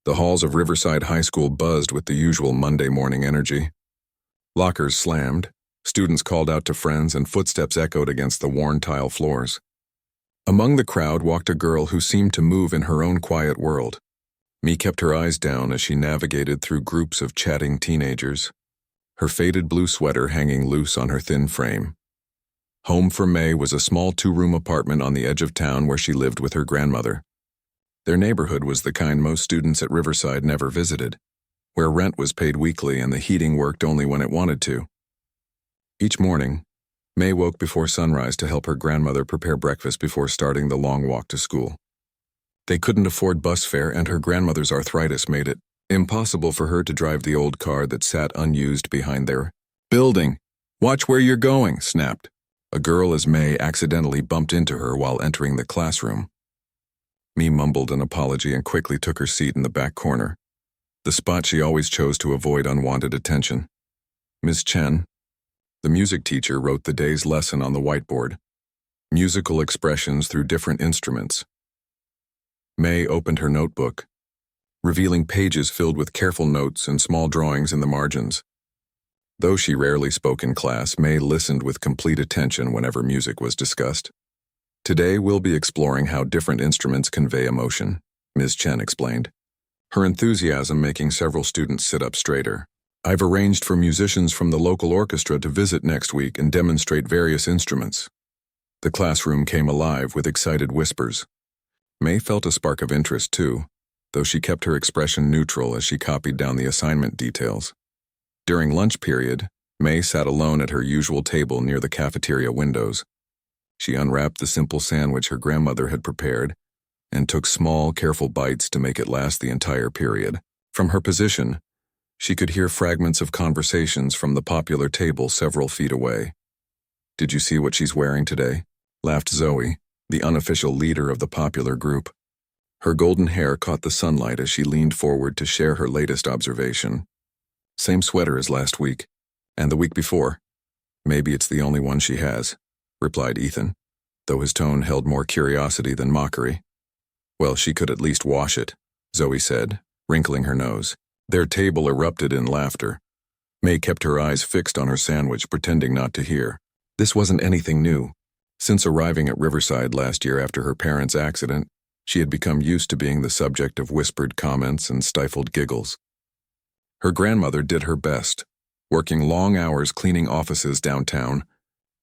The halls of Riverside High School buzzed with the usual Monday morning energy. Lockers slammed, students called out to friends, and footsteps echoed against the worn tile floors. Among the crowd walked a girl who seemed to move in her own quiet world. Mee kept her eyes down as she navigated through groups of chatting teenagers, her faded blue sweater hanging loose on her thin frame. Home for May was a small 2-room apartment on the edge of town where she lived with her grandmother. Their neighborhood was the kind most students at Riverside never visited, where rent was paid weekly and the heating worked only when it wanted to. Each morning, May woke before sunrise to help her grandmother prepare breakfast before starting the long walk to school. They couldn't afford bus fare, and her grandmother's arthritis made it impossible for her to drive the old car that sat unused behind their building. "Watch where you're going," snapped a girl as May accidentally bumped into her while entering the classroom. Mee mumbled an apology and quickly took her seat in the back corner, the spot she always chose to avoid unwanted attention. Ms. Chen, the music teacher, wrote the day's lesson on the whiteboard, musical expressions through different instruments. May opened her notebook, revealing pages filled with careful notes and small drawings in the margins. Though she rarely spoke in class, May listened with complete attention whenever music was discussed. "Today we'll be exploring how different instruments convey emotion," Ms. Chen explained, her enthusiasm making several students sit up straighter. "I've arranged for musicians from the local orchestra to visit next week and demonstrate various instruments." The classroom came alive with excited whispers. May felt a spark of interest too, though she kept her expression neutral as she copied down the assignment details. During lunch period, May sat alone at her usual table near the cafeteria windows. She unwrapped the simple sandwich her grandmother had prepared and took small, careful bites to make it last the entire period. From her position, she could hear fragments of conversations from the popular table several feet away. "Did you see what she's wearing today?" laughed Zoe, the unofficial leader of the popular group. Her golden hair caught the sunlight as she leaned forward to share her latest observation. "Same sweater as last week, and the week before. Maybe it's the only one she has," replied Ethan, though his tone held more curiosity than mockery. "Well, she could at least wash it," Zoe said, wrinkling her nose. Their table erupted in laughter. May kept her eyes fixed on her sandwich, pretending not to hear. This wasn't anything new. Since arriving at Riverside last year after her parents' accident, she had become used to being the subject of whispered comments and stifled giggles. Her grandmother did her best, working long hours cleaning offices downtown,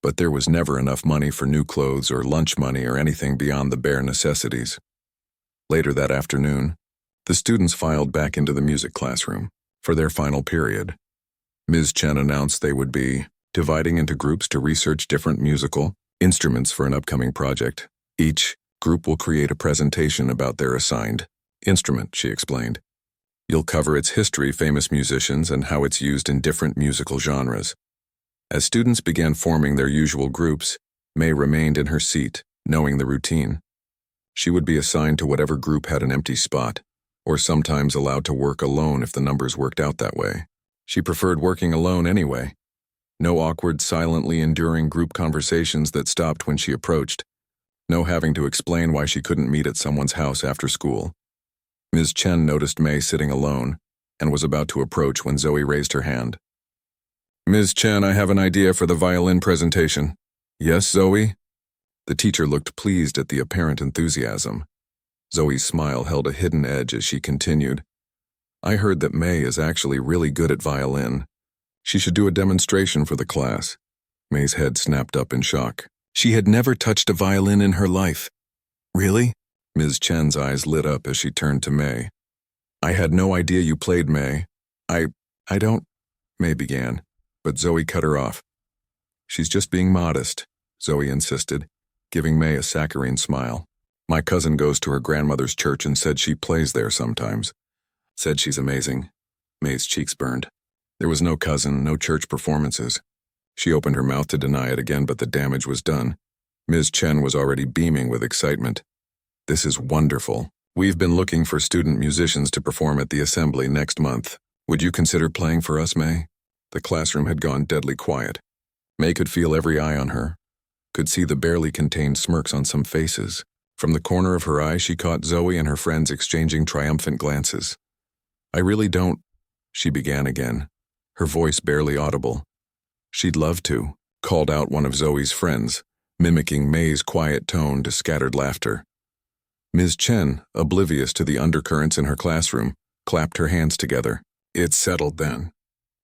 but there was never enough money for new clothes or lunch money or anything beyond the bare necessities. Later that afternoon, the students filed back into the music classroom for their final period. Ms. Chen announced they would be dividing into groups to research different musical instruments for an upcoming project. Each group will create a presentation about their assigned instrument, she explained. You'll cover its history, famous musicians, and how it's used in different musical genres. As students began forming their usual groups, May remained in her seat, knowing the routine. She would be assigned to whatever group had an empty spot, or sometimes allowed to work alone if the numbers worked out that way. She preferred working alone anyway. No awkward, silently enduring group conversations that stopped when she approached. No having to explain why she couldn't meet at someone's house after school. Ms. Chen noticed May sitting alone and was about to approach when Zoe raised her hand. "Ms. Chen, I have an idea for the violin presentation." "Yes, Zoe?" The teacher looked pleased at the apparent enthusiasm. Zoe's smile held a hidden edge as she continued. "I heard that May is actually really good at violin. She should do a demonstration for the class." May's head snapped up in shock. She had never touched a violin in her life. "Really?" Ms. Chen's eyes lit up as she turned to May. "I had no idea you played, May. I don't," May began, but Zoe cut her off. "She's just being modest," Zoe insisted, giving May a saccharine smile. "My cousin goes to her grandmother's church and said she plays there sometimes. Said she's amazing." May's cheeks burned. There was no cousin, no church performances. She opened her mouth to deny it again, but the damage was done. Ms. Chen was already beaming with excitement. "This is wonderful. We've been looking for student musicians to perform at the assembly next month. Would you consider playing for us, May?" The classroom had gone deadly quiet. May could feel every eye on her, could see the barely contained smirks on some faces. From the corner of her eye, she caught Zoe and her friends exchanging triumphant glances. I really don't, she began again, her voice barely audible. She'd love to, called out one of Zoe's friends, mimicking May's quiet tone to scattered laughter. Ms. Chen, oblivious to the undercurrents in her classroom, clapped her hands together. It's settled then.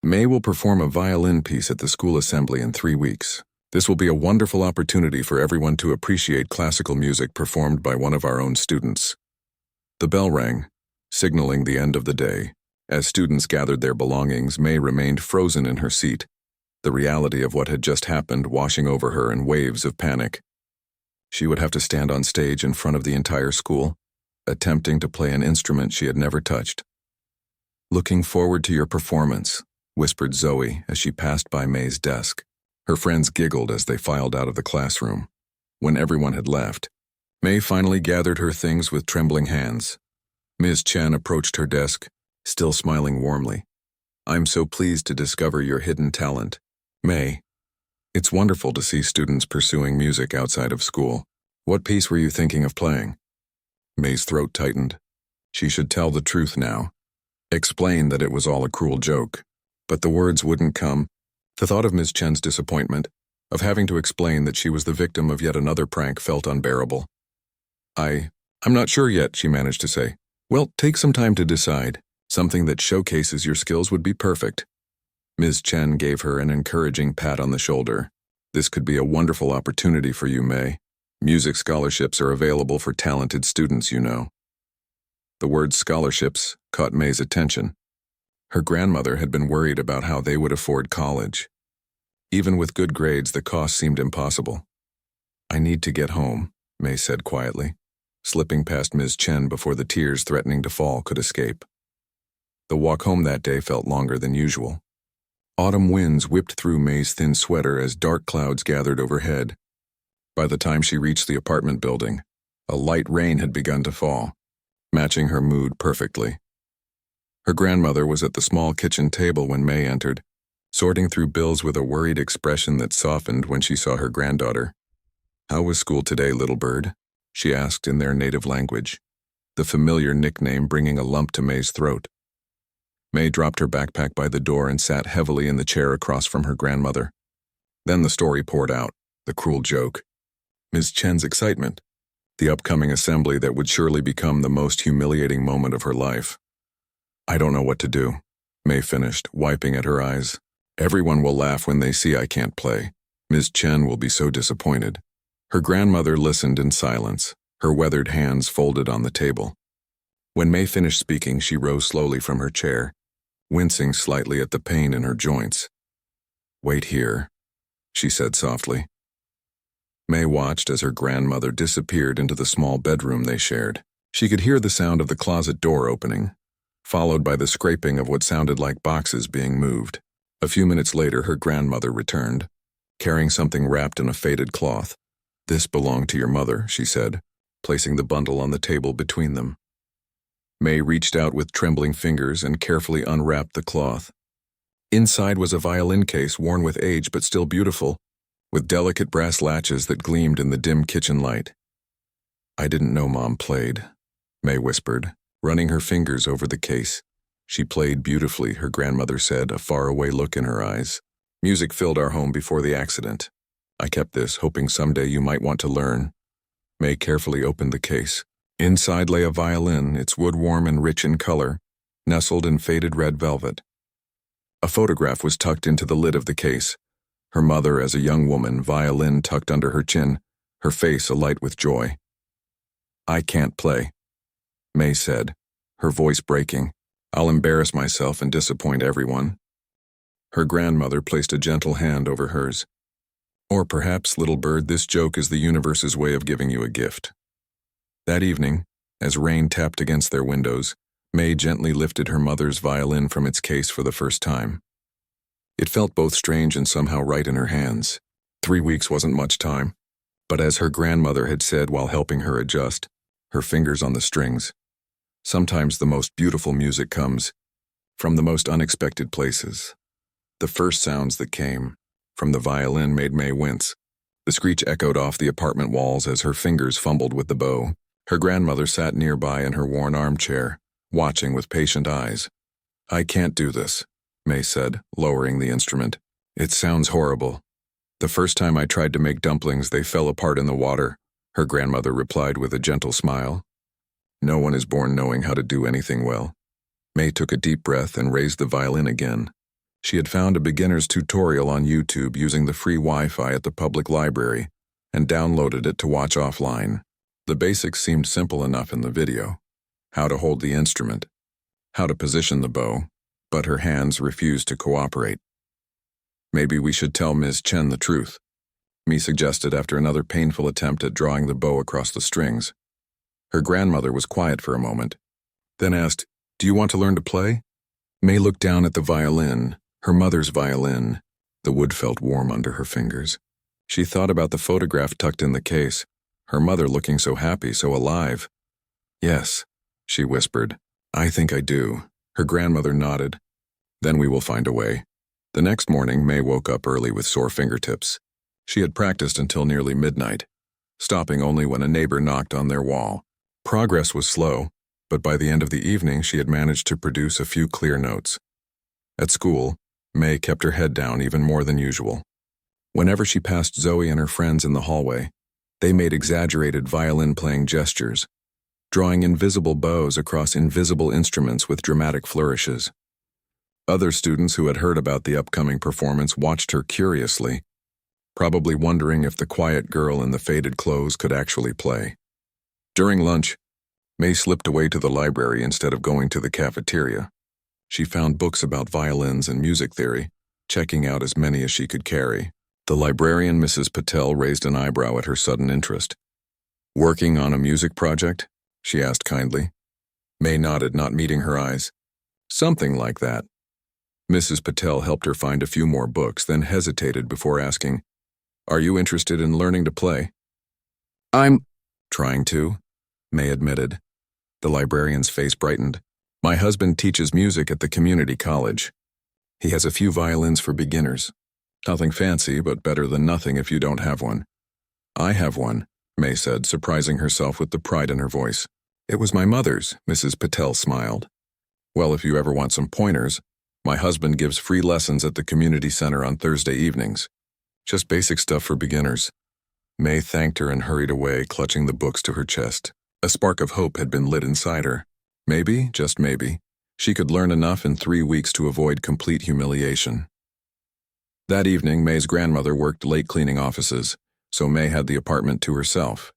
May will perform a violin piece at the school assembly in 3 weeks. This will be a wonderful opportunity for everyone to appreciate classical music performed by one of our own students. The bell rang, signaling the end of the day. As students gathered their belongings, May remained frozen in her seat, the reality of what had just happened washing over her in waves of panic. She would have to stand on stage in front of the entire school, attempting to play an instrument she had never touched. "Looking forward to your performance," whispered Zoe as she passed by May's desk. Her friends giggled as they filed out of the classroom. When everyone had left, May finally gathered her things with trembling hands. Ms. Chen approached her desk, still smiling warmly. "I'm so pleased to discover your hidden talent. May, it's wonderful to see students pursuing music outside of school. What piece were you thinking of playing?" May's throat tightened. She should tell the truth now. Explain that it was all a cruel joke. But the words wouldn't come. The thought of Ms. Chen's disappointment, of having to explain that she was the victim of yet another prank, felt unbearable. I'm not sure yet," she managed to say. "Well, take some time to decide. Something that showcases your skills would be perfect." Ms. Chen gave her an encouraging pat on the shoulder. "This could be a wonderful opportunity for you, May. Music scholarships are available for talented students, you know." The word scholarships caught May's attention. Her grandmother had been worried about how they would afford college. Even with good grades, the cost seemed impossible. "I need to get home," May said quietly, slipping past Ms. Chen before the tears threatening to fall could escape. The walk home that day felt longer than usual. Autumn winds whipped through May's thin sweater as dark clouds gathered overhead. By the time she reached the apartment building, a light rain had begun to fall, matching her mood perfectly. Her grandmother was at the small kitchen table when May entered, sorting through bills with a worried expression that softened when she saw her granddaughter. "How was school today, little bird?" she asked in their native language, the familiar nickname bringing a lump to May's throat. May dropped her backpack by the door and sat heavily in the chair across from her grandmother. Then the story poured out, the cruel joke, Ms. Chen's excitement, the upcoming assembly that would surely become the most humiliating moment of her life. "I don't know what to do," May finished, wiping at her eyes. "Everyone will laugh when they see I can't play. Ms. Chen will be so disappointed." Her grandmother listened in silence, her weathered hands folded on the table. When May finished speaking, she rose slowly from her chair, wincing slightly at the pain in her joints. "Wait here," she said softly. May watched as her grandmother disappeared into the small bedroom they shared. She could hear the sound of the closet door opening, followed by the scraping of what sounded like boxes being moved. A few minutes later, her grandmother returned, carrying something wrapped in a faded cloth. "This belonged to your mother," she said, placing the bundle on the table between them. May reached out with trembling fingers and carefully unwrapped the cloth. Inside was a violin case worn with age but still beautiful, with delicate brass latches that gleamed in the dim kitchen light. "I didn't know Mom played," May whispered, running her fingers over the case. "She played beautifully," her grandmother said, a faraway look in her eyes. "Music filled our home before the accident. I kept this, hoping someday you might want to learn." May carefully opened the case. Inside lay a violin, its wood warm and rich in color, nestled in faded red velvet. A photograph was tucked into the lid of the case. Her mother as a young woman, violin tucked under her chin, her face alight with joy. "I can't play," May said, her voice breaking. "I'll embarrass myself and disappoint everyone." Her grandmother placed a gentle hand over hers. "Or perhaps, little bird, this joke is the universe's way of giving you a gift." That evening, as rain tapped against their windows, May gently lifted her mother's violin from its case for the first time. It felt both strange and somehow right in her hands. 3 weeks wasn't much time, but as her grandmother had said while helping her adjust, her fingers on the strings, sometimes the most beautiful music comes from the most unexpected places. The first sounds that came from the violin made May wince. The screech echoed off the apartment walls as her fingers fumbled with the bow. Her grandmother sat nearby in her worn armchair, watching with patient eyes. I can't do this, May said, lowering the instrument. It sounds horrible. The first time I tried to make dumplings, they fell apart in the water, her grandmother replied with a gentle smile. No one is born knowing how to do anything well. May took a deep breath and raised the violin again. She had found a beginner's tutorial on YouTube using the free Wi-Fi at the public library and downloaded it to watch offline. The basics seemed simple enough in the video. How to hold the instrument, how to position the bow, but her hands refused to cooperate. Maybe we should tell Ms. Chen the truth, May suggested after another painful attempt at drawing the bow across the strings. Her grandmother was quiet for a moment, then asked, "Do you want to learn to play?" May looked down at the violin, her mother's violin. The wood felt warm under her fingers. She thought about the photograph tucked in the case, her mother looking so happy, so alive. "Yes," she whispered. "I think I do." Her grandmother nodded. "Then we will find a way." The next morning, May woke up early with sore fingertips. She had practiced until nearly midnight, stopping only when a neighbor knocked on their wall. Progress was slow, but by the end of the evening she had managed to produce a few clear notes. At school, May kept her head down even more than usual. Whenever she passed Zoe and her friends in the hallway, they made exaggerated violin-playing gestures, drawing invisible bows across invisible instruments with dramatic flourishes. Other students who had heard about the upcoming performance watched her curiously, probably wondering if the quiet girl in the faded clothes could actually play. During lunch, May slipped away to the library instead of going to the cafeteria. She found books about violins and music theory, checking out as many as she could carry. The librarian, Mrs. Patel, raised an eyebrow at her sudden interest. "Working on a music project?" she asked kindly. May nodded, not meeting her eyes. "Something like that." Mrs. Patel helped her find a few more books, then hesitated before asking, "Are you interested in learning to play?" "I'm trying to," May admitted. The librarian's face brightened. "My husband teaches music at the community college. He has a few violins for beginners. Nothing fancy, but better than nothing if you don't have one." "I have one," May said, surprising herself with the pride in her voice. "It was my mother's," Mrs. Patel smiled. "Well, if you ever want some pointers, my husband gives free lessons at the community center on Thursday evenings. Just basic stuff for beginners." May thanked her and hurried away, clutching the books to her chest. A spark of hope had been lit inside her. Maybe, just maybe, she could learn enough in 3 weeks to avoid complete humiliation. That evening, May's grandmother worked late cleaning offices, so May had the apartment to herself.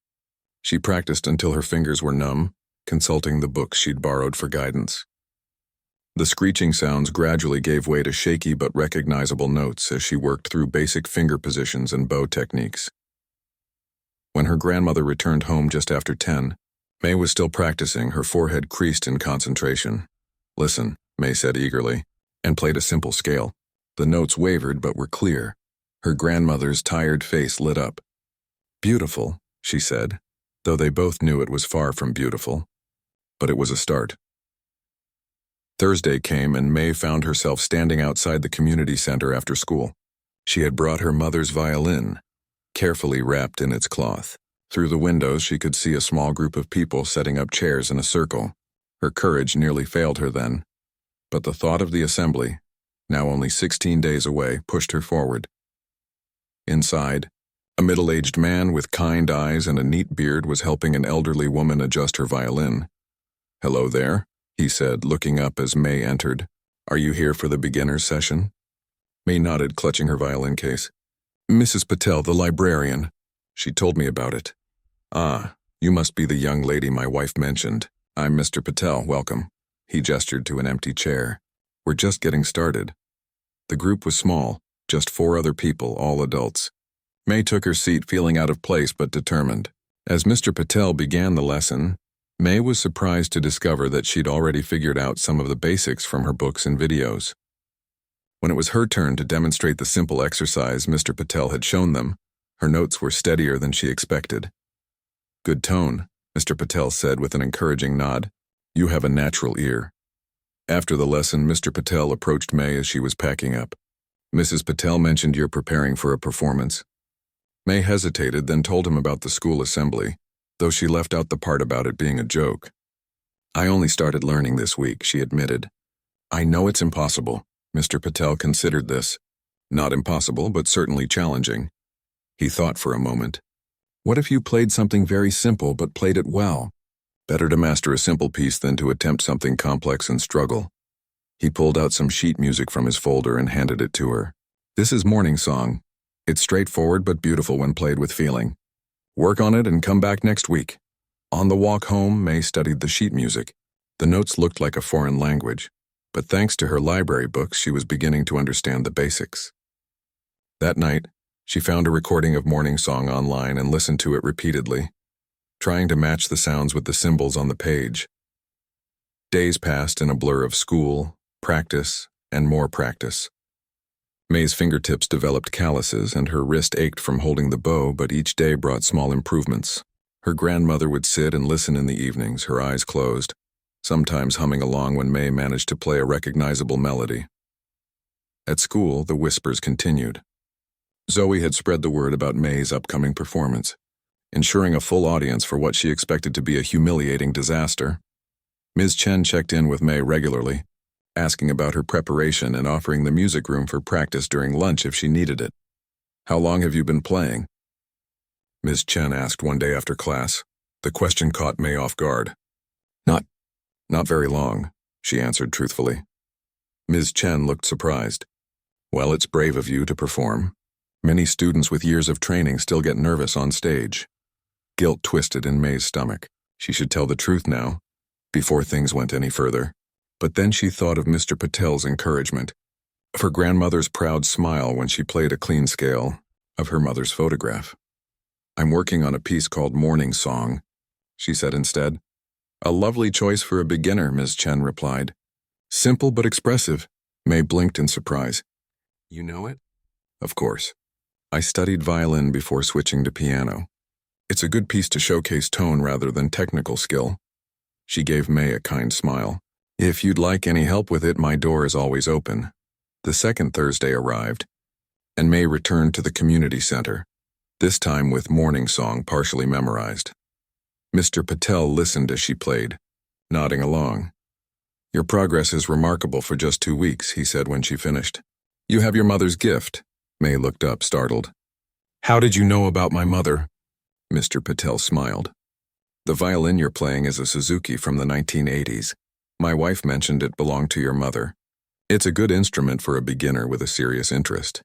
She practiced until her fingers were numb, consulting the books she'd borrowed for guidance. The screeching sounds gradually gave way to shaky but recognizable notes as she worked through basic finger positions and bow techniques. When her grandmother returned home just after 10, May was still practicing, her forehead creased in concentration. "Listen," May said eagerly, and played a simple scale. The notes wavered but were clear. Her grandmother's tired face lit up. "Beautiful," she said, though they both knew it was far from beautiful. But it was a start. Thursday came and May found herself standing outside the community center after school. She had brought her mother's violin, carefully wrapped in its cloth. Through the windows she could see a small group of people setting up chairs in a circle. Her courage nearly failed her then, but the thought of the assembly, now only 16 days away, pushed her forward. Inside, a middle-aged man with kind eyes and a neat beard was helping an elderly woman adjust her violin. "Hello there," he said, looking up as May entered. "Are you here for the beginner's session?" May nodded, clutching her violin case. "Mrs. Patel, the librarian. She told me about it." "Ah, you must be the young lady my wife mentioned. I'm Mr. Patel, welcome." He gestured to an empty chair. "We're just getting started." The group was small, just 4 other people, all adults. May took her seat, feeling out of place but determined. As Mr. Patel began the lesson, May was surprised to discover that she'd already figured out some of the basics from her books and videos. When it was her turn to demonstrate the simple exercise Mr. Patel had shown them, her notes were steadier than she expected. "Good tone," Mr. Patel said with an encouraging nod. "You have a natural ear." After the lesson, Mr. Patel approached May as she was packing up. "Mrs. Patel mentioned you're preparing for a performance." May hesitated, then told him about the school assembly, though she left out the part about it being a joke. "I only started learning this week," she admitted. I know it's impossible. Mr. Patel considered this. Not impossible, but certainly challenging. He thought for a moment. What if you played something very simple but played it well? Better to master a simple piece than to attempt something complex and struggle. He pulled out some sheet music from his folder and handed it to her. This is Morning Song. It's straightforward but beautiful when played with feeling. Work on it and come back next week. On the walk home, May studied the sheet music. The notes looked like a foreign language, but thanks to her library books, she was beginning to understand the basics. That night, she found a recording of Morning Song online and listened to it repeatedly, trying to match the sounds with the symbols on the page. Days passed in a blur of school, practice, and more practice. May's fingertips developed calluses and her wrist ached from holding the bow, but each day brought small improvements. Her grandmother would sit and listen in the evenings, her eyes closed, sometimes humming along when May managed to play a recognizable melody. At school, the whispers continued. Zoe had spread the word about May's upcoming performance, ensuring a full audience for what she expected to be a humiliating disaster. Ms. Chen checked in with May regularly, asking about her preparation and offering the music room for practice during lunch if she needed it. How long have you been playing? Ms. Chen asked one day after class. The question caught May off guard. Not very long, she answered truthfully. Ms. Chen looked surprised. Well, it's brave of you to perform. Many students with years of training still get nervous on stage. Guilt twisted in May's stomach. She should tell the truth now, before things went any further. But then she thought of Mr. Patel's encouragement, of her grandmother's proud smile when she played a clean scale, of her mother's photograph. I'm working on a piece called Morning Song, she said instead. A lovely choice for a beginner, Ms. Chen replied. Simple but expressive. May blinked in surprise. You know it? Of course. I studied violin before switching to piano. It's a good piece to showcase tone rather than technical skill. She gave May a kind smile. If you'd like any help with it, my door is always open. The second Thursday arrived, and May returned to the community center, this time with Morning Song partially memorized. Mr. Patel listened as she played, nodding along. Your progress is remarkable for just 2 weeks, he said when she finished. You have your mother's gift. May looked up, startled. How did you know about my mother? Mr. Patel smiled. The violin you're playing is a Suzuki from the 1980s. My wife mentioned it belonged to your mother. It's a good instrument for a beginner with a serious interest.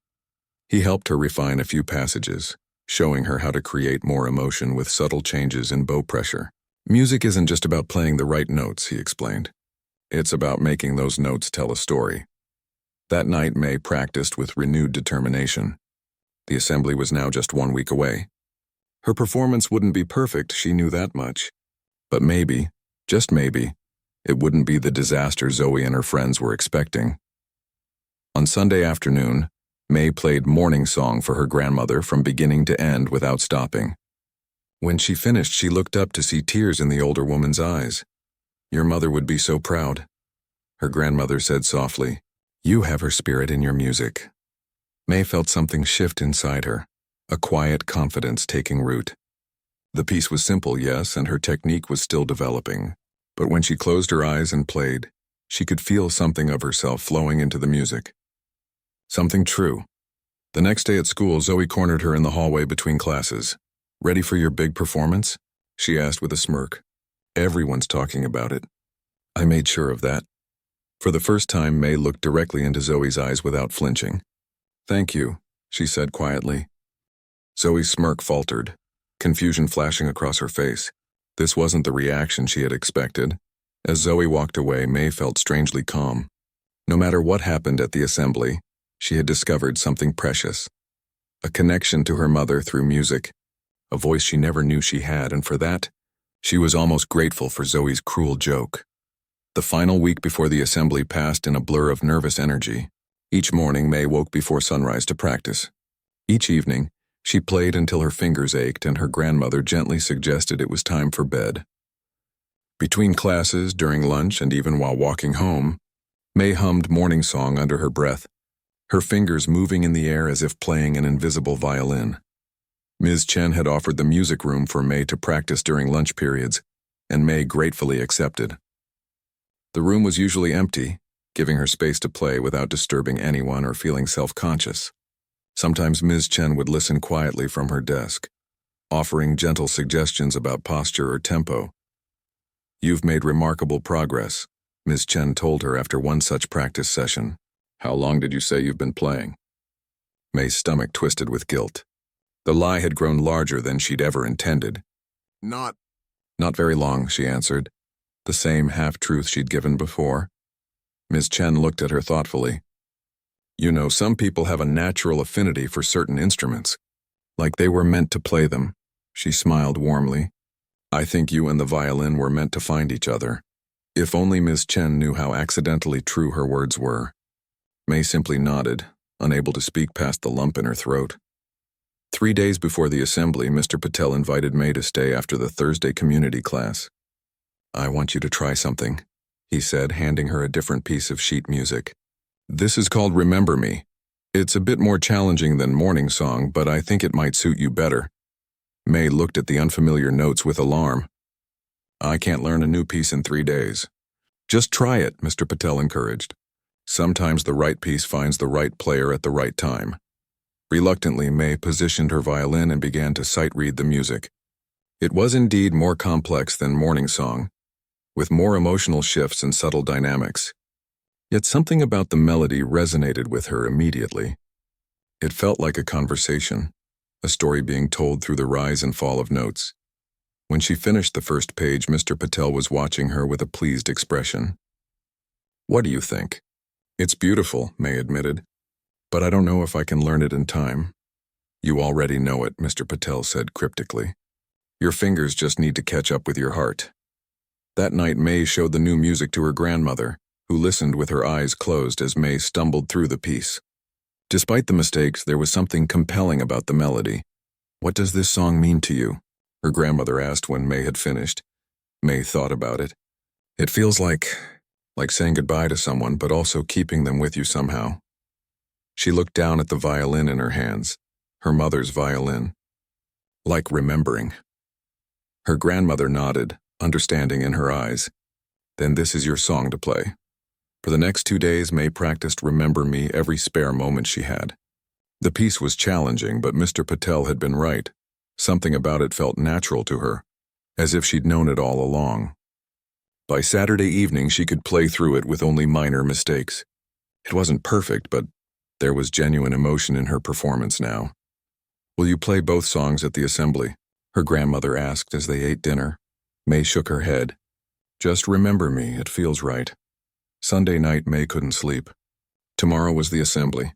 He helped her refine a few passages, showing her how to create more emotion with subtle changes in bow pressure. Music isn't just about playing the right notes, he explained. It's about making those notes tell a story. That night, May practiced with renewed determination. The assembly was now just 1 week away. Her performance wouldn't be perfect, she knew that much. But maybe, just maybe, it wouldn't be the disaster Zoe and her friends were expecting. On Sunday afternoon, May played Morning Song for her grandmother from beginning to end without stopping. When she finished, she looked up to see tears in the older woman's eyes. Your mother would be so proud. Her grandmother said softly, You have her spirit in your music. May felt something shift inside her, a quiet confidence taking root. The piece was simple, yes, and her technique was still developing. But when she closed her eyes and played, she could feel something of herself flowing into the music. Something true. The next day at school, Zoe cornered her in the hallway between classes. Ready for your big performance? She asked with a smirk. Everyone's talking about it. I made sure of that. For the first time, May looked directly into Zoe's eyes without flinching. Thank you, she said quietly. Zoe's smirk faltered, confusion flashing across her face. This wasn't the reaction she had expected. As Zoe walked away, May felt strangely calm. No matter what happened at the assembly, she had discovered something precious. A connection to her mother through music, a voice she never knew she had, and for that, she was almost grateful for Zoe's cruel joke. The final week before the assembly passed in a blur of nervous energy. Each morning, May woke before sunrise to practice. Each evening, she played until her fingers ached and her grandmother gently suggested it was time for bed. Between classes, during lunch, and even while walking home, May hummed Morning Song under her breath, her fingers moving in the air as if playing an invisible violin. Ms. Chen had offered the music room for May to practice during lunch periods, and May gratefully accepted. The room was usually empty, giving her space to play without disturbing anyone or feeling self-conscious. Sometimes Ms. Chen would listen quietly from her desk, offering gentle suggestions about posture or tempo. "You've made remarkable progress," Ms. Chen told her after one such practice session. "How long did you say you've been playing?" May's stomach twisted with guilt. The lie had grown larger than she'd ever intended. Not very long," she answered, the same half-truth she'd given before. Ms. Chen looked at her thoughtfully. "You know, some people have a natural affinity for certain instruments, like they were meant to play them." She smiled warmly. "I think you and the violin were meant to find each other." If only Ms. Chen knew how accidentally true her words were. May simply nodded, unable to speak past the lump in her throat. 3 days before the assembly, Mr. Patel invited May to stay after the Thursday community class. "I want you to try something," he said, handing her a different piece of sheet music. "This is called Remember Me. It's a bit more challenging than Morning Song, but I think it might suit you better." May looked at the unfamiliar notes with alarm. "I can't learn a new piece in 3 days." "Just try it," Mr. Patel encouraged. "Sometimes the right piece finds the right player at the right time." Reluctantly, May positioned her violin and began to sight-read the music. It was indeed more complex than Morning Song, with more emotional shifts and subtle dynamics. Yet something about the melody resonated with her immediately. It felt like a conversation, a story being told through the rise and fall of notes. When she finished the first page, Mr. Patel was watching her with a pleased expression. "What do you think?" "It's beautiful," May admitted, "but I don't know if I can learn it in time." "You already know it," Mr. Patel said cryptically. "Your fingers just need to catch up with your heart." That night, May showed the new music to her grandmother, who listened with her eyes closed as May stumbled through the piece. Despite the mistakes, there was something compelling about the melody. "What does this song mean to you?" her grandmother asked when May had finished. May thought about it. "It feels like saying goodbye to someone, but also keeping them with you somehow." She looked down at the violin in her hands, her mother's violin. "Like remembering." Her grandmother nodded, understanding in her eyes. "Then this is your song to play." For the next 2 days, May practiced Remember Me every spare moment she had. The piece was challenging, but Mr. Patel had been right. Something about it felt natural to her, as if she'd known it all along. By Saturday evening, she could play through it with only minor mistakes. It wasn't perfect, but there was genuine emotion in her performance now. "Will you play both songs at the assembly?" her grandmother asked as they ate dinner. May shook her head. "Just Remember Me, it feels right." Sunday night, May couldn't sleep. Tomorrow was the assembly.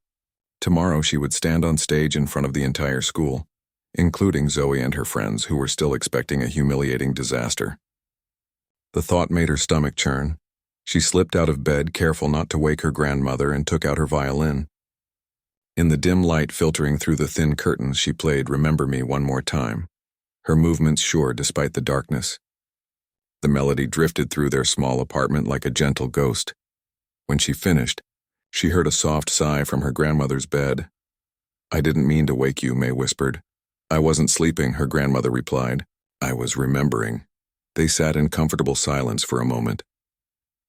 Tomorrow she would stand on stage in front of the entire school, including Zoe and her friends who were still expecting a humiliating disaster. The thought made her stomach churn. She slipped out of bed, careful not to wake her grandmother, and took out her violin. In the dim light filtering through the thin curtains, she played Remember Me one more time, her movements sure despite the darkness. The melody drifted through their small apartment like a gentle ghost. When she finished, she heard a soft sigh from her grandmother's bed. "I didn't mean to wake you," May whispered. "I wasn't sleeping," her grandmother replied. "I was remembering." They sat in comfortable silence for a moment.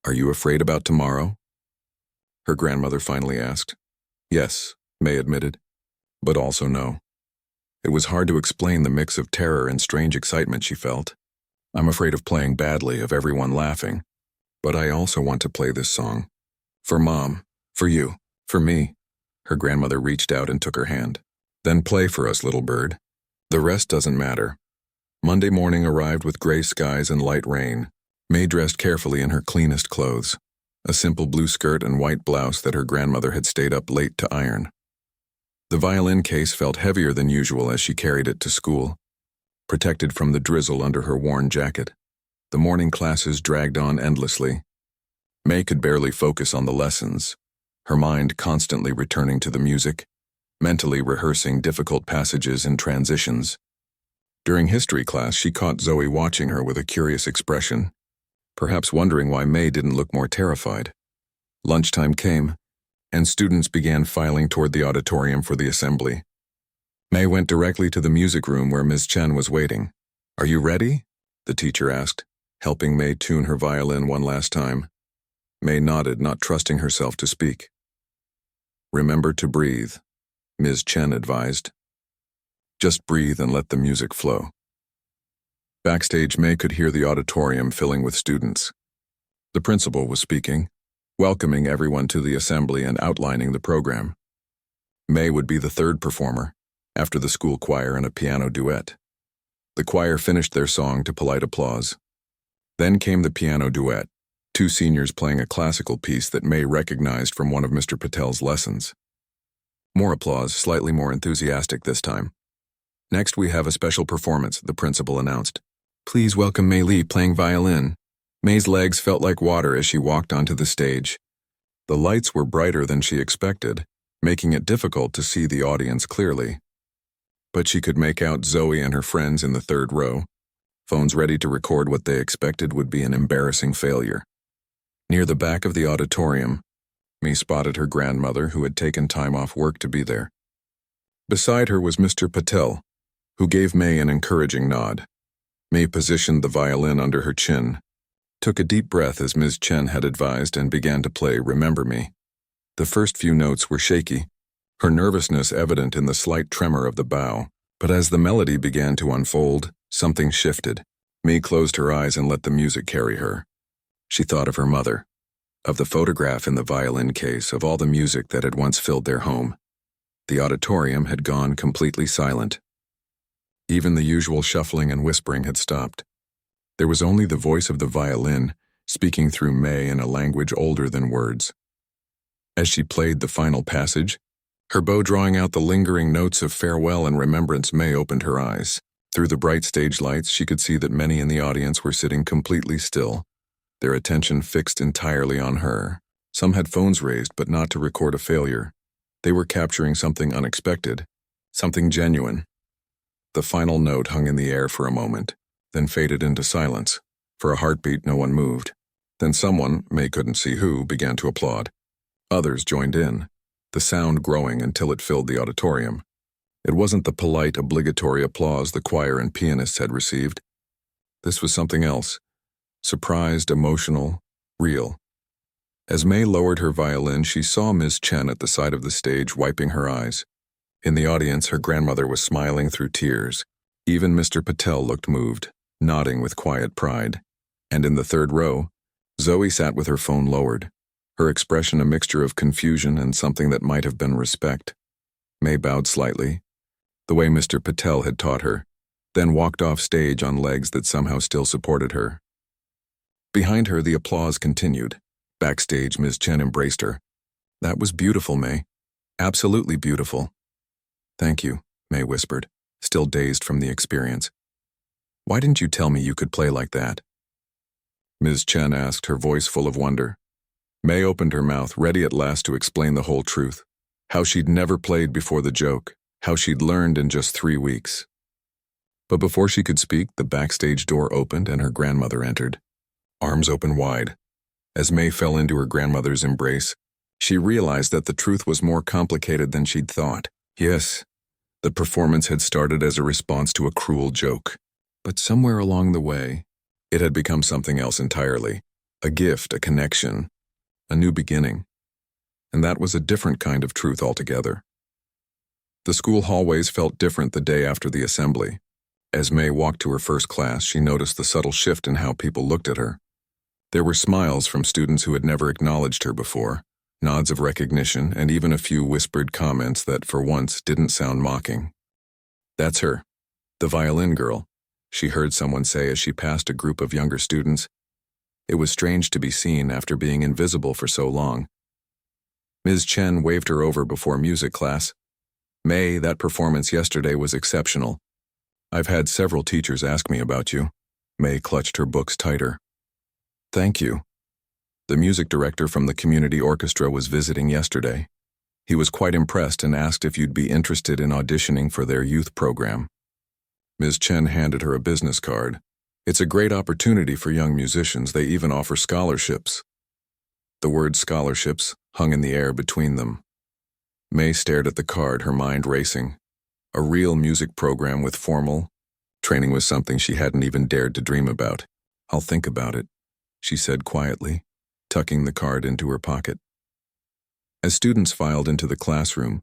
"Are you afraid about tomorrow?" her grandmother finally asked. "Yes," May admitted, "but also no." It was hard to explain the mix of terror and strange excitement she felt. "I'm afraid of playing badly, of everyone laughing. But I also want to play this song. For Mom, for you, for me." Her grandmother reached out and took her hand. "Then play for us, little bird. The rest doesn't matter." Monday morning arrived with gray skies and light rain. May dressed carefully in her cleanest clothes, a simple blue skirt and white blouse that her grandmother had stayed up late to iron. The violin case felt heavier than usual as she carried it to school, protected from the drizzle under her worn jacket. The morning classes dragged on endlessly. May could barely focus on the lessons, her mind constantly returning to the music, mentally rehearsing difficult passages and transitions. During history class, she caught Zoe watching her with a curious expression, perhaps wondering why May didn't look more terrified. Lunchtime came, and students began filing toward the auditorium for the assembly. May went directly to the music room where Ms. Chen was waiting. "Are you ready?" the teacher asked, helping May tune her violin one last time. May nodded, not trusting herself to speak. "Remember to breathe," Ms. Chen advised. "Just breathe and let the music flow." Backstage, May could hear the auditorium filling with students. The principal was speaking, welcoming everyone to the assembly and outlining the program. May would be the third performer, after the school choir and a piano duet. The choir finished their song to polite applause. Then came the piano duet, two seniors playing a classical piece that May recognized from one of Mr. Patel's lessons. More applause, slightly more enthusiastic this time. "Next we have a special performance," the principal announced. "Please welcome Mei Li playing violin." May's legs felt like water as she walked onto the stage. The lights were brighter than she expected, making it difficult to see the audience clearly. But she could make out Zoe and her friends in the third row, phones ready to record what they expected would be an embarrassing failure. Near the back of the auditorium, May spotted her grandmother, who had taken time off work to be there. Beside her was Mr. Patel, who gave May an encouraging nod. May positioned the violin under her chin, took a deep breath as Ms. Chen had advised, and began to play "Remember Me." The first few notes were shaky, her nervousness evident in the slight tremor of the bow, but as the melody began to unfold, something shifted. May closed her eyes and let the music carry her. She thought of her mother, of the photograph in the violin case, of all the music that had once filled their home. The auditorium had gone completely silent. Even the usual shuffling and whispering had stopped. There was only the voice of the violin, speaking through May in a language older than words. As she played the final passage, her bow drawing out the lingering notes of farewell and remembrance, May opened her eyes. Through the bright stage lights, she could see that many in the audience were sitting completely still, their attention fixed entirely on her. Some had phones raised, but not to record a failure. They were capturing something unexpected, something genuine. The final note hung in the air for a moment, then faded into silence. For a heartbeat, no one moved. Then someone, May couldn't see who, began to applaud. Others joined in, the sound growing until it filled the auditorium. It wasn't the polite, obligatory applause the choir and pianists had received. This was something else, surprised, emotional, real. As May lowered her violin, she saw Ms. Chen at the side of the stage, wiping her eyes. In the audience, her grandmother was smiling through tears. Even Mr. Patel looked moved, nodding with quiet pride. And in the third row, Zoe sat with her phone lowered, her expression a mixture of confusion and something that might have been respect. May bowed slightly, the way Mr. Patel had taught her, then walked off stage on legs that somehow still supported her. Behind her, the applause continued. Backstage, Ms. Chen embraced her. "That was beautiful, May. Absolutely beautiful." "Thank you," May whispered, still dazed from the experience. "Why didn't you tell me you could play like that?" Ms. Chen asked, her voice full of wonder. May opened her mouth, ready at last to explain the whole truth. How she'd never played before the joke, how she'd learned in just 3 weeks. But before she could speak, the backstage door opened and her grandmother entered, arms open wide. As May fell into her grandmother's embrace, she realized that the truth was more complicated than she'd thought. Yes, the performance had started as a response to a cruel joke. But somewhere along the way, it had become something else entirely. A gift, a connection, a new beginning. And that was a different kind of truth altogether. The school hallways felt different the day after the assembly. As May walked to her first class, she noticed the subtle shift in how people looked at her. There were smiles from students who had never acknowledged her before, nods of recognition, and even a few whispered comments that, for once, didn't sound mocking. "That's her, the violin girl," she heard someone say as she passed a group of younger students. It was strange to be seen after being invisible for so long. Ms. Chen waved her over before music class. "May, that performance yesterday was exceptional. I've had several teachers ask me about you." May clutched her books tighter. "Thank you." The music director from the community orchestra was visiting yesterday. He was quite impressed and asked if you'd be interested in auditioning for their youth program. Ms. Chen handed her a business card. "It's a great opportunity for young musicians. They even offer scholarships." The word scholarships hung in the air between them. May stared at the card, her mind racing. A real music program with formal training was something she hadn't even dared to dream about. "I'll think about it," she said quietly. tucking the card into her pocket. As students filed into the classroom,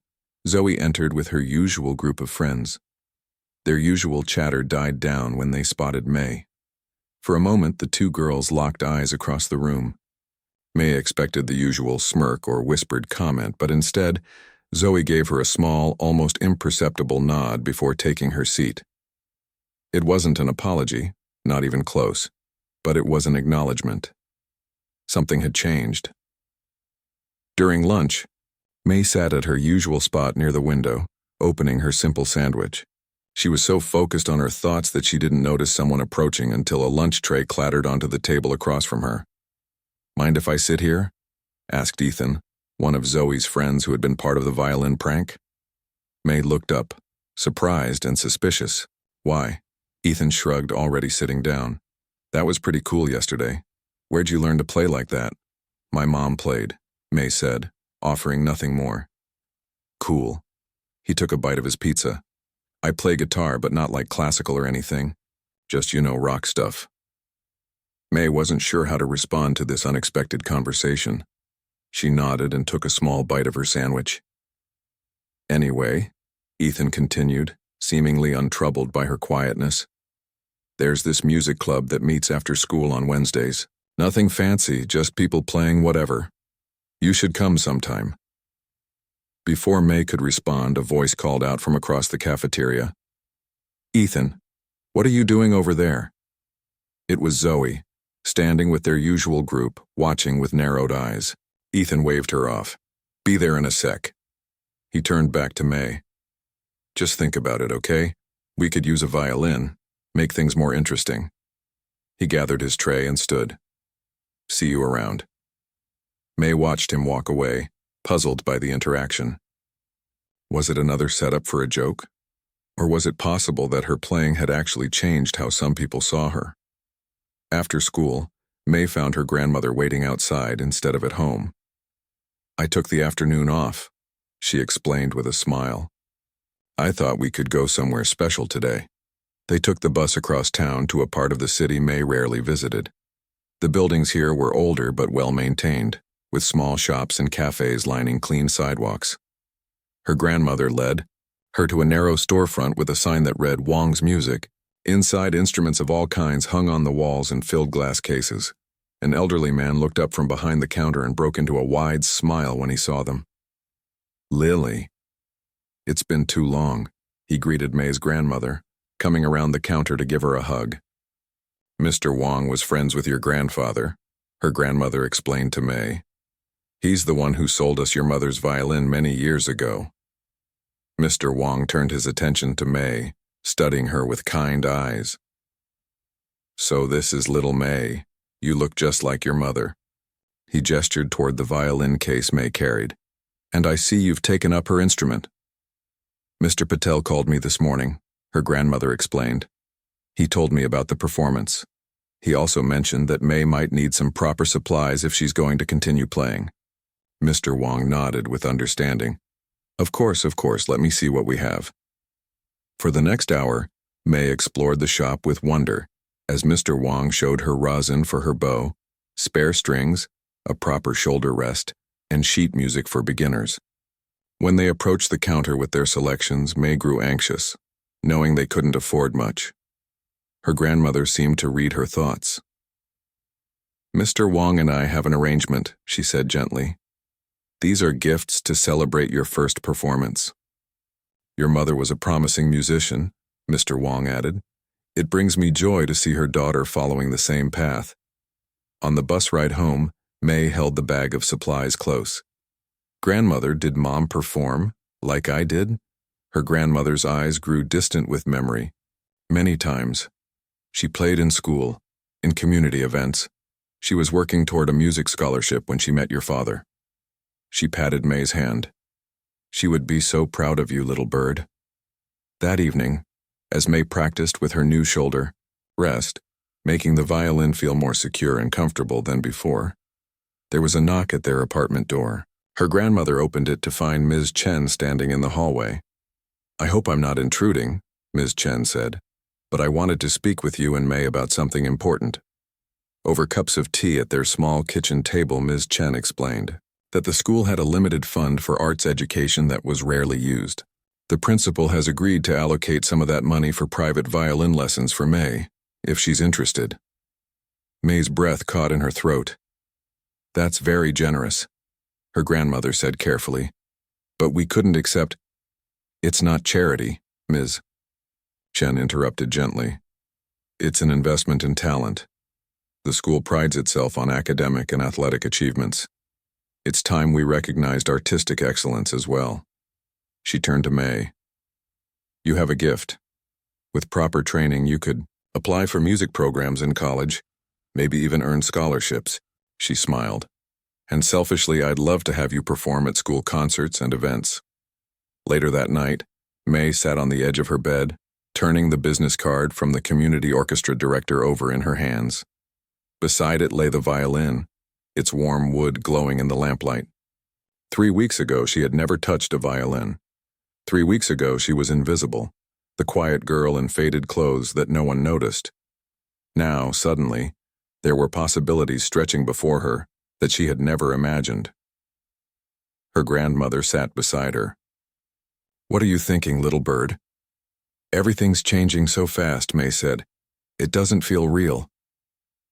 Zoe entered with her usual group of friends. Their usual chatter died down when they spotted May. For a moment, the two girls locked eyes across the room. May expected the usual smirk or whispered comment, but instead, Zoe gave her a small, almost imperceptible nod before taking her seat. It wasn't an apology, not even close, but it was an acknowledgement. Something had changed. During lunch, May sat at her usual spot near the window, opening her simple sandwich. She was so focused on her thoughts that she didn't notice someone approaching until a lunch tray clattered onto the table across from her. "Mind if I sit here?" asked Ethan, one of Zoe's friends who had been part of the violin prank. May looked up, surprised and suspicious. "Why?" Ethan shrugged, already sitting down. "That was pretty cool yesterday. Where'd you learn to play like that?" "My mom played," May said, offering nothing more. "Cool." He took a bite of his pizza. "I play guitar, but not like classical or anything. Just, rock stuff." May wasn't sure how to respond to this unexpected conversation. She nodded and took a small bite of her sandwich. "Anyway," Ethan continued, seemingly untroubled by her quietness, "there's this music club that meets after school on Wednesdays. Nothing fancy, just people playing whatever. You should come sometime." Before May could respond, a voice called out from across the cafeteria. "Ethan, what are you doing over there?" It was Zoe, standing with their usual group, watching with narrowed eyes. Ethan waved her off. "Be there in a sec." He turned back to May. "Just think about it, okay? We could use a violin, make things more interesting." He gathered his tray and stood. "See you around." May watched him walk away, puzzled by the interaction. Was it another setup for a joke? Or was it possible that her playing had actually changed how some people saw her? After school, May found her grandmother waiting outside instead of at home. "I took the afternoon off," she explained with a smile. "I thought we could go somewhere special today." They took the bus across town to a part of the city May rarely visited. The buildings here were older but well-maintained, with small shops and cafes lining clean sidewalks. Her grandmother led her to a narrow storefront with a sign that read "Wong's Music." Inside, instruments of all kinds hung on the walls in filled glass cases. An elderly man looked up from behind the counter and broke into a wide smile when he saw them. "Lily." "It's been too long," he greeted May's grandmother, coming around the counter to give her a hug. "Mr. Wong was friends with your grandfather," her grandmother explained to May. "He's the one who sold us your mother's violin many years ago." Mr. Wong turned his attention to May, studying her with kind eyes. "So this is little May. You look just like your mother." He gestured toward the violin case May carried. "And I see you've taken up her instrument." "Mr. Patel called me this morning," her grandmother explained. "He told me about the performance. He also mentioned that May might need some proper supplies if she's going to continue playing." Mr. Wong nodded with understanding. Of course, let me see what we have." For the next hour, May explored the shop with wonder, as Mr. Wong showed her rosin for her bow, spare strings, a proper shoulder rest, and sheet music for beginners. When they approached the counter with their selections, May grew anxious, knowing they couldn't afford much. Her grandmother seemed to read her thoughts. "Mr. Wong and I have an arrangement," she said gently. "These are gifts to celebrate your first performance." "Your mother was a promising musician," Mr. Wong added. "It brings me joy to see her daughter following the same path." On the bus ride home, May held the bag of supplies close. "Grandmother, did Mom perform, like I did?" Her grandmother's eyes grew distant with memory. "Many times. She played in school, in community events. She was working toward a music scholarship when she met your father." She patted May's hand. "She would be so proud of you, little bird." That evening, as May practiced with her new shoulder rest, making the violin feel more secure and comfortable than before, there was a knock at their apartment door. Her grandmother opened it to find Ms. Chen standing in the hallway. "I hope I'm not intruding," Ms. Chen said, "but I wanted to speak with you and May about something important." Over cups of tea at their small kitchen table, Ms. Chen explained that the school had a limited fund for arts education that was rarely used. The principal has agreed to allocate some of that money for private violin lessons for May, if she's interested. May's breath caught in her throat. That's very generous, her grandmother said carefully. But we couldn't accept. It's not charity, Ms. Chen interrupted gently. It's an investment in talent. The school prides itself on academic and athletic achievements. It's time we recognized artistic excellence as well. She turned to May. You have a gift. With proper training, you could apply for music programs in college, maybe even earn scholarships, she smiled. And selfishly, I'd love to have you perform at school concerts and events. Later that night, May sat on the edge of her bed, turning the business card from the community orchestra director over in her hands. Beside it lay the violin, its warm wood glowing in the lamplight. 3 weeks ago, she had never touched a violin. 3 weeks ago, she was invisible, the quiet girl in faded clothes that no one noticed. Now, suddenly, there were possibilities stretching before her that she had never imagined. Her grandmother sat beside her. What are you thinking, little bird? Everything's changing so fast, May said. It doesn't feel real.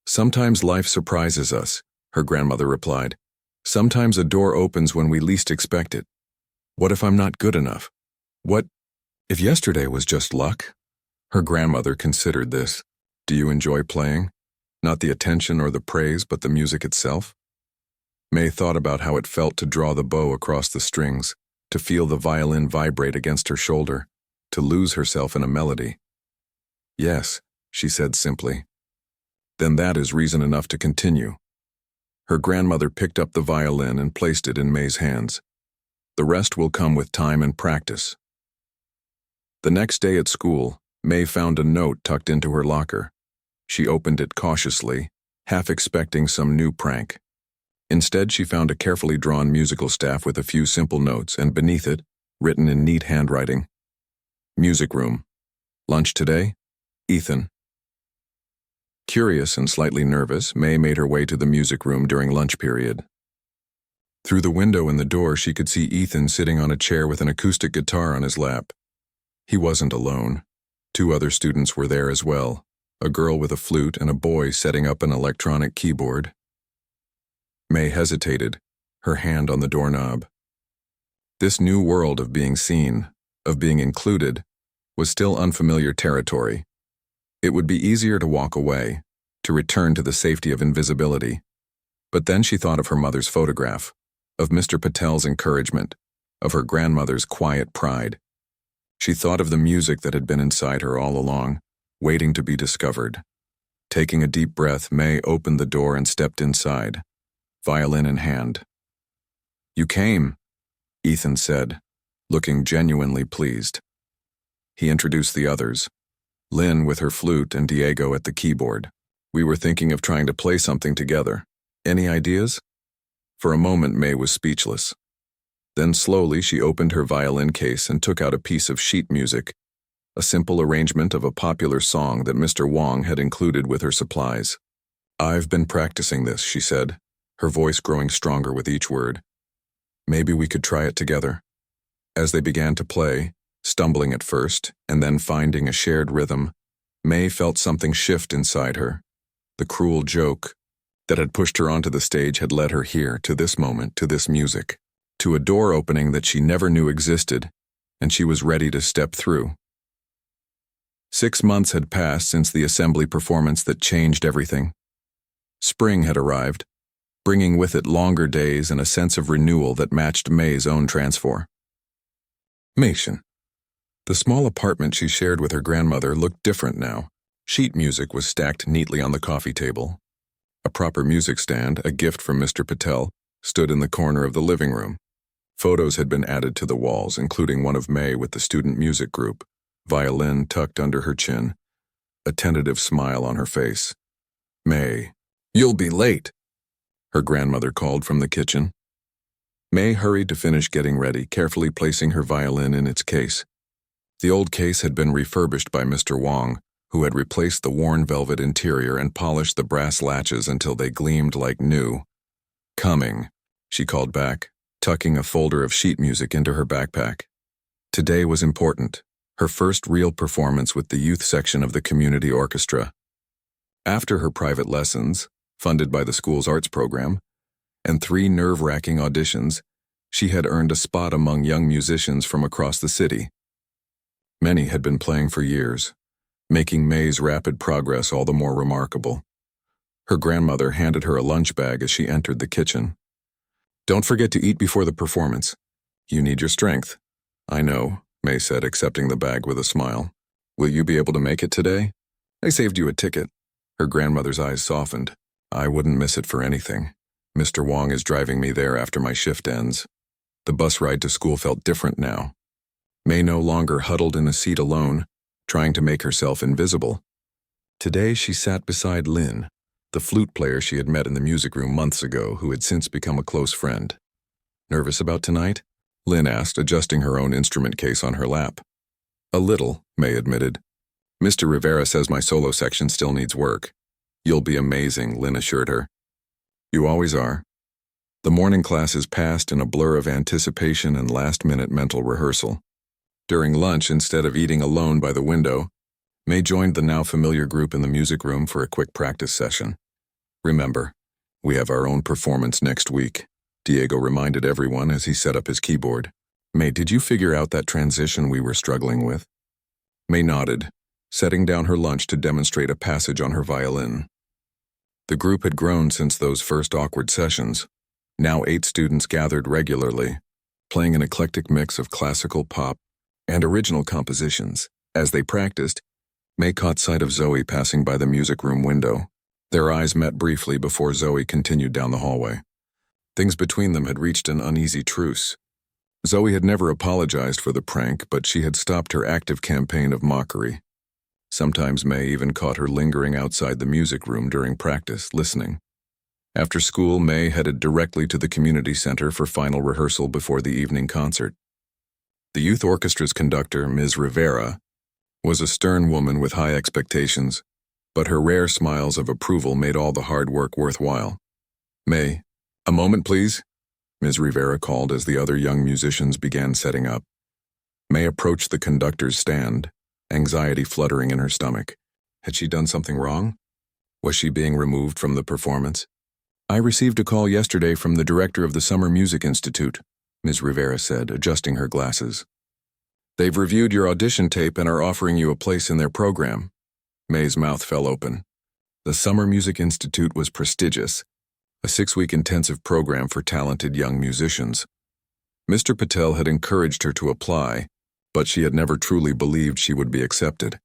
Sometimes life surprises us, her grandmother replied. Sometimes a door opens when we least expect it. What if I'm not good enough? What if yesterday was just luck? Her grandmother considered this. Do you enjoy playing? Not the attention or the praise, but the music itself? May thought about how it felt to draw the bow across the strings, to feel the violin vibrate against her shoulder, to lose herself in a melody. Yes, she said simply. Then that is reason enough to continue. Her grandmother picked up the violin and placed it in May's hands. The rest will come with time and practice. The next day at school, May found a note tucked into her locker. She opened it cautiously, half expecting some new prank. Instead, she found a carefully drawn musical staff with a few simple notes, and beneath it, written in neat handwriting, Music room. Lunch today? Ethan. Curious and slightly nervous, May made her way to the music room during lunch period. Through the window in the door, she could see Ethan sitting on a chair with an acoustic guitar on his lap. He wasn't alone. 2 other students were there as well, a girl with a flute and a boy setting up an electronic keyboard. May hesitated, her hand on the doorknob. This new world of being seen, of being included, was still unfamiliar territory. It would be easier to walk away, to return to the safety of invisibility. But then she thought of her mother's photograph, of Mr. Patel's encouragement, of her grandmother's quiet pride. She thought of the music that had been inside her all along, waiting to be discovered. Taking a deep breath, May opened the door and stepped inside, violin in hand. You came, Ethan said, looking genuinely pleased. He introduced the others, Lynn with her flute and Diego at the keyboard. We were thinking of trying to play something together. Any ideas? For a moment, May was speechless. Then slowly she opened her violin case and took out a piece of sheet music, a simple arrangement of a popular song that Mr. Wong had included with her supplies. I've been practicing this, she said, her voice growing stronger with each word. Maybe we could try it together. As they began to play, stumbling at first, and then finding a shared rhythm, May felt something shift inside her. The cruel joke that had pushed her onto the stage had led her here, to this moment, to this music, to a door opening that she never knew existed, and she was ready to step through. 6 months had passed since the assembly performance that changed everything. Spring had arrived, bringing with it longer days and a sense of renewal that matched May's own transfer. Mation. The small apartment she shared with her grandmother looked different now. Sheet music was stacked neatly on the coffee table. A proper music stand, a gift from Mr. Patel, stood in the corner of the living room. Photos had been added to the walls, including one of May with the student music group, violin tucked under her chin, a tentative smile on her face. May, you'll be late, her grandmother called from the kitchen. May hurried to finish getting ready, carefully placing her violin in its case. The old case had been refurbished by Mr. Wong, who had replaced the worn velvet interior and polished the brass latches until they gleamed like new. "Coming," she called back, tucking a folder of sheet music into her backpack. Today was important, her first real performance with the youth section of the community orchestra. After her private lessons, funded by the school's arts program, and 3 nerve-wracking auditions, she had earned a spot among young musicians from across the city. Many had been playing for years, making May's rapid progress all the more remarkable. Her grandmother handed her a lunch bag as she entered the kitchen. "Don't forget to eat before the performance. You need your strength." "I know," May said, accepting the bag with a smile. "Will you be able to make it today? I saved you a ticket." Her grandmother's eyes softened. "I wouldn't miss it for anything. Mr. Wong is driving me there after my shift ends." The bus ride to school felt different now. May no longer huddled in a seat alone, trying to make herself invisible. Today she sat beside Lin, the flute player she had met in the music room months ago, who had since become a close friend. "Nervous about tonight?" Lin asked, adjusting her own instrument case on her lap. "A little," May admitted. "Mr. Rivera says my solo section still needs work." "You'll be amazing," Lin assured her. "You always are." The morning classes passed in a blur of anticipation and last-minute mental rehearsal. During lunch, instead of eating alone by the window, May joined the now familiar group in the music room for a quick practice session. "Remember, we have our own performance next week," Diego reminded everyone as he set up his keyboard. "May, did you figure out that transition we were struggling with?" May nodded, setting down her lunch to demonstrate a passage on her violin. The group had grown since those first awkward sessions. Now 8 students gathered regularly, playing an eclectic mix of classical, pop, and original compositions. As they practiced, May caught sight of Zoe passing by the music room window. Their eyes met briefly before Zoe continued down the hallway. Things between them had reached an uneasy truce. Zoe had never apologized for the prank, but she had stopped her active campaign of mockery. Sometimes May even caught her lingering outside the music room during practice, listening. After school, May headed directly to the community center for final rehearsal before the evening concert. The youth orchestra's conductor, Ms. Rivera, was a stern woman with high expectations, but her rare smiles of approval made all the hard work worthwhile. "May, a moment, please," Ms. Rivera called as the other young musicians began setting up. May approached the conductor's stand, anxiety fluttering in her stomach. Had she done something wrong? Was she being removed from the performance? "I received a call yesterday from the director of the Summer Music Institute," Ms. Rivera said, adjusting her glasses. "They've reviewed your audition tape and are offering you a place in their program." May's mouth fell open. The Summer Music Institute was prestigious, a 6-week intensive program for talented young musicians. Mr. Patel had encouraged her to apply, but she had never truly believed she would be accepted.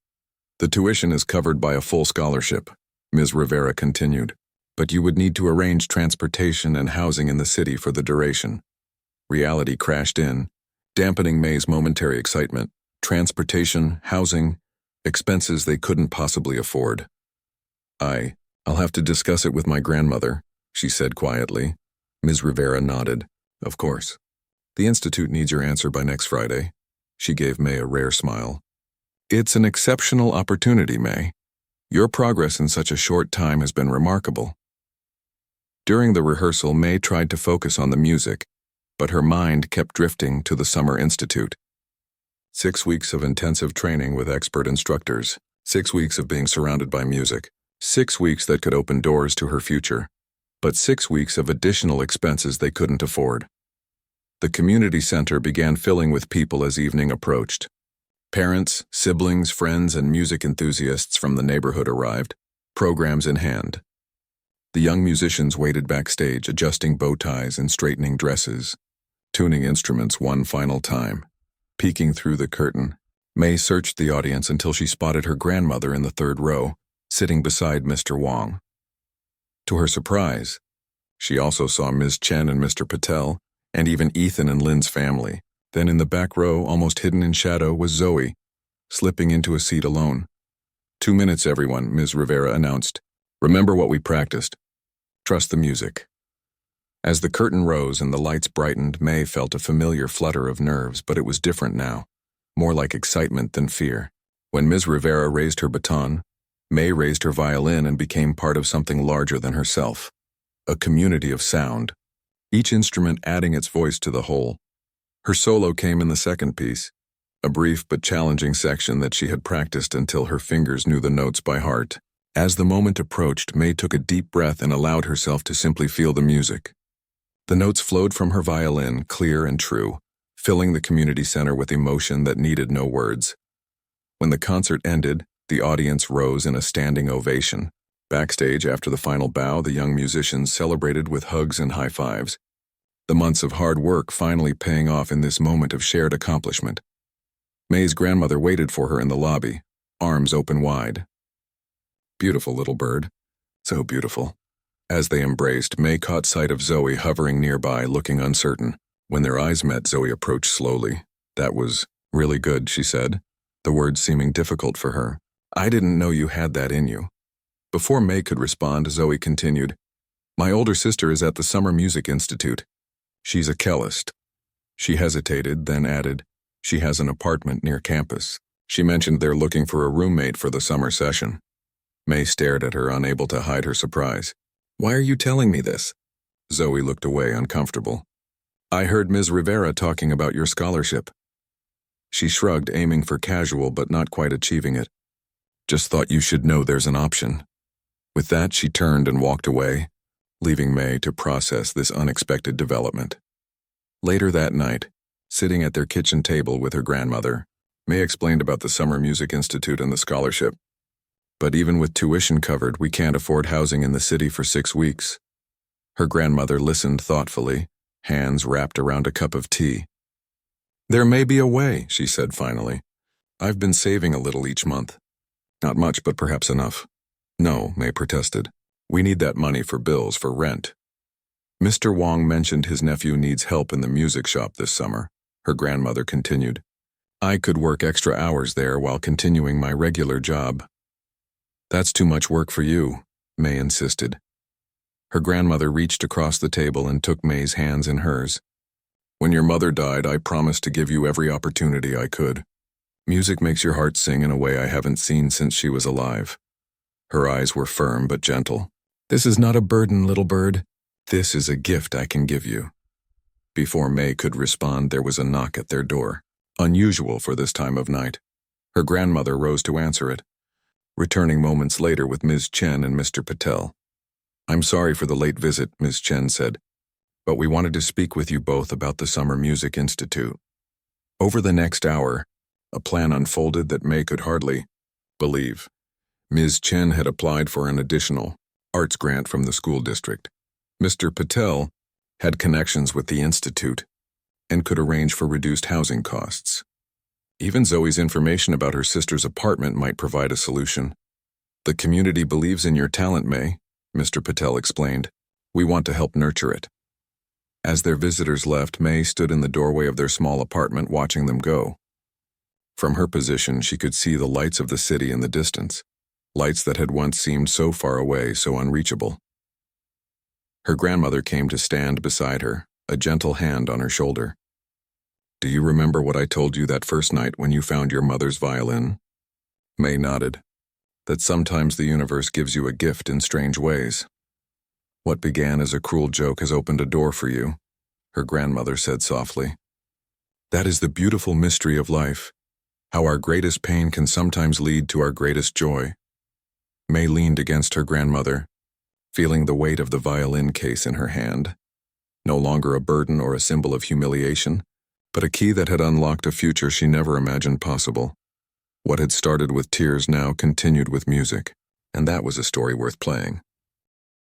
"The tuition is covered by a full scholarship," Ms. Rivera continued, "but you would need to arrange transportation and housing in the city for the duration." Reality crashed in, dampening May's momentary excitement. Transportation, housing, expenses they couldn't possibly afford. I'll have to discuss it with my grandmother," she said quietly. Ms. Rivera nodded. "Of course. The Institute needs your answer by next Friday." She gave May a rare smile. "It's an exceptional opportunity, May. Your progress in such a short time has been remarkable." During the rehearsal, May tried to focus on the music, but her mind kept drifting to the Summer Institute. 6 weeks of intensive training with expert instructors, 6 weeks of being surrounded by music, 6 weeks that could open doors to her future, but 6 weeks of additional expenses they couldn't afford. The community center began filling with people as evening approached. Parents, siblings, friends, and music enthusiasts from the neighborhood arrived, programs in hand. The young musicians waited backstage, adjusting bow ties and straightening dresses, tuning instruments one final time. Peeking through the curtain, May searched the audience until she spotted her grandmother in the 3rd row, sitting beside Mr. Wong. To her surprise, she also saw Ms. Chen and Mr. Patel, and even Ethan and Lynn's family. Then in the back row, almost hidden in shadow, was Zoe, slipping into a seat alone. 2 minutes, everyone, Ms. Rivera announced. Remember what we practiced. Trust the music. As the curtain rose and the lights brightened, May felt a familiar flutter of nerves, but it was different now, more like excitement than fear. When Ms. Rivera raised her baton, May raised her violin and became part of something larger than herself, a community of sound, each instrument adding its voice to the whole. Her solo came in the second piece, a brief but challenging section that she had practiced until her fingers knew the notes by heart. As the moment approached, May took a deep breath and allowed herself to simply feel the music. The notes flowed from her violin, clear and true, filling the community center with emotion that needed no words. When the concert ended, the audience rose in a standing ovation. Backstage, after the final bow, the young musicians celebrated with hugs and high fives, the months of hard work finally paying off in this moment of shared accomplishment. May's grandmother waited for her in the lobby, arms open wide. "Beautiful little bird. So beautiful." As they embraced, May caught sight of Zoe hovering nearby, looking uncertain. When their eyes met, Zoe approached slowly. "That was really good," she said, the words seeming difficult for her. "I didn't know you had that in you." Before May could respond, Zoe continued, "My older sister is at the Summer Music Institute. She's a cellist." She hesitated, then added, "She has an apartment near campus." She mentioned they're looking for a roommate for the summer session. May stared at her, unable to hide her surprise. "Why are you telling me this?" Zoe looked away, uncomfortable. "I heard Ms. Rivera talking about your scholarship." She shrugged, aiming for casual but not quite achieving it. "Just thought you should know there's an option." With that, she turned and walked away, leaving May to process this unexpected development. Later that night, sitting at their kitchen table with her grandmother, May explained about the Summer Music Institute and the scholarship. "But even with tuition covered, we can't afford housing in the city for 6 weeks." Her grandmother listened thoughtfully, hands wrapped around a cup of tea. "There may be a way," she said finally. "I've been saving a little each month. Not much, but perhaps enough." "No," May protested. "We need that money for bills, for rent." "Mr. Wong mentioned his nephew needs help in the music shop this summer," her grandmother continued. "I could work extra hours there while continuing my regular job." "That's too much work for you," May insisted. Her grandmother reached across the table and took May's hands in hers. "When your mother died, I promised to give you every opportunity I could. Music makes your heart sing in a way I haven't seen since she was alive." Her eyes were firm but gentle. "This is not a burden, little bird. This is a gift I can give you." Before May could respond, there was a knock at their door, unusual for this time of night. Her grandmother rose to answer it, returning moments later with Ms. Chen and Mr. Patel. "I'm sorry for the late visit," Ms. Chen said, "but we wanted to speak with you both about the Summer Music Institute." Over the next hour, a plan unfolded that May could hardly believe. Ms. Chen had applied for an additional arts grant from the school district. Mr. Patel had connections with the institute and could arrange for reduced housing costs. Even Zoe's information about her sister's apartment might provide a solution. "The community believes in your talent, May," Mr. Patel explained. "We want to help nurture it." As their visitors left, May stood in the doorway of their small apartment watching them go. From her position, she could see the lights of the city in the distance, lights that had once seemed so far away, so unreachable. Her grandmother came to stand beside her, a gentle hand on her shoulder. "Do you remember what I told you that first night when you found your mother's violin?" May nodded. "That sometimes the universe gives you a gift in strange ways. What began as a cruel joke has opened a door for you," her grandmother said softly. "That is the beautiful mystery of life, how our greatest pain can sometimes lead to our greatest joy." May leaned against her grandmother, feeling the weight of the violin case in her hand. No longer a burden or a symbol of humiliation, but a key that had unlocked a future she never imagined possible. What had started with tears now continued with music, and that was a story worth playing.